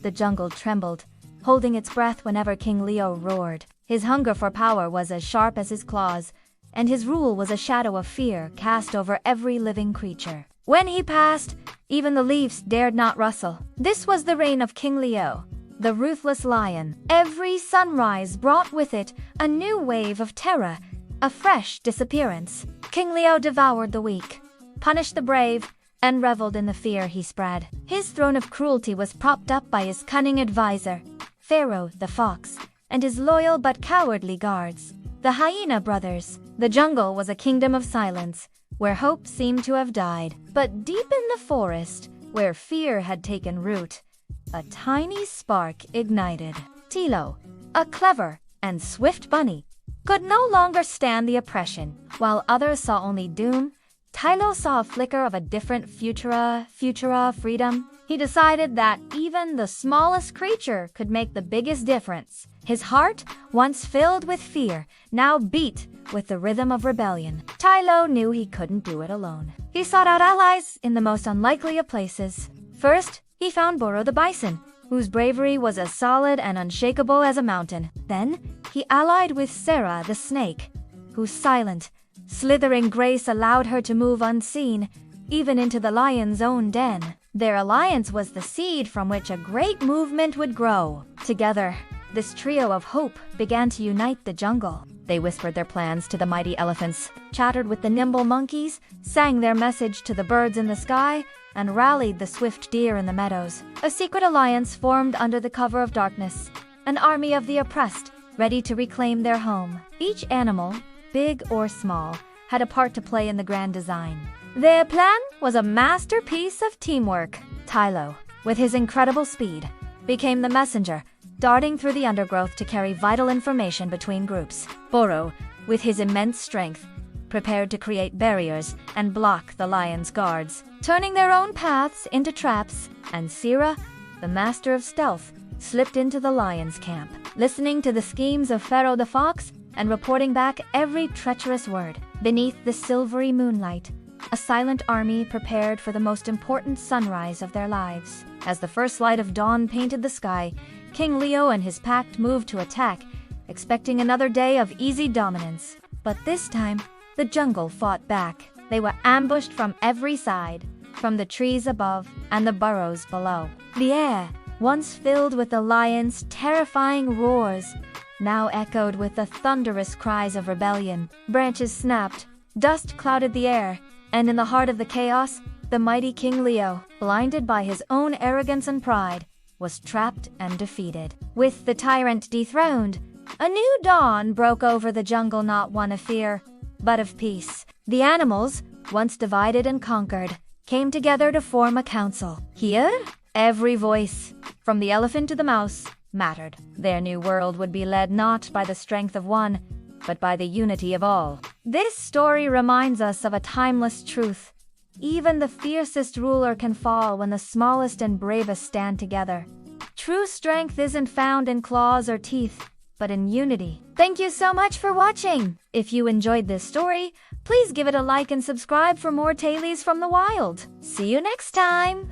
The jungle trembled, holding its breath whenever King Leo roared. His hunger for power was as sharp as his claws, and his rule was a shadow of fear cast over every living creature. When he passed, even the leaves dared not rustle. This was the reign of King Leo, the ruthless lion. Every sunrise brought with it a new wave of terror, a fresh disappearance. King Leo devoured the weak, punished the brave, and reveled in the fear he spread. His throne of cruelty was propped up by his cunning advisor, Pharaoh the fox, and his loyal but cowardly guards, the hyena brothers. The jungle was a kingdom of silence, where hope seemed to have died. But deep in the forest, where fear had taken root, a tiny spark ignited. Tilo, a clever and swift bunny, could no longer stand the oppression. While others saw only doom, Tilo saw a flicker of a different futura freedom. He decided that even the smallest creature could make the biggest difference. His heart, once filled with fear, now beat with the rhythm of rebellion. Tilo knew he couldn't do it alone. He sought out allies in the most unlikely of places. First, he found Boro the bison, whose bravery was as solid and unshakable as a mountain. Then, he allied with Sarah the snake, whose silent, slithering grace allowed her to move unseen, even into the lion's own den. Their alliance was the seed from which a great movement would grow. Together, this trio of hope began to unite the jungle. They whispered their plans to the mighty elephants, chattered with the nimble monkeys, sang their message to the birds in the sky, and rallied the swift deer in the meadows. A secret alliance formed under the cover of darkness, an army of the oppressed, ready to reclaim their home. Each animal, big or small, had a part to play in the grand design. Their plan was a masterpiece of teamwork. Tilo, with his incredible speed, became the messenger, darting through the undergrowth to carry vital information between groups. Boro, with his immense strength, prepared to create barriers and block the lion's guards, turning their own paths into traps. And Sira, the master of stealth, slipped into the lion's camp, listening to the schemes of Pharaoh the fox and reporting back every treacherous word. Beneath the silvery moonlight, a silent army prepared for the most important sunrise of their lives. As the first light of dawn painted the sky, King Leo and his pack moved to attack, expecting another day of easy dominance. But this time, the jungle fought back. They were ambushed from every side, from the trees above and the burrows below. The air, once filled with the lion's terrifying roars, now echoed with the thunderous cries of rebellion. Branches snapped, dust clouded the air, and in the heart of the chaos, the mighty King Leo, blinded by his own arrogance and pride, was trapped and defeated. With the tyrant dethroned, a new dawn broke over the jungle, not one of fear, but of peace. The animals, once divided and conquered, came together to form a council. Here, every voice, from the elephant to the mouse, mattered. Their new world would be led not by the strength of one, but by the unity of all. This story reminds us of a timeless truth. Even the fiercest ruler can fall when the smallest and bravest stand together. True strength isn't found in claws or teeth, but in unity. Thank you so much for watching! If you enjoyed this story, please give it a like and subscribe for more tailies from the wild. See you next time!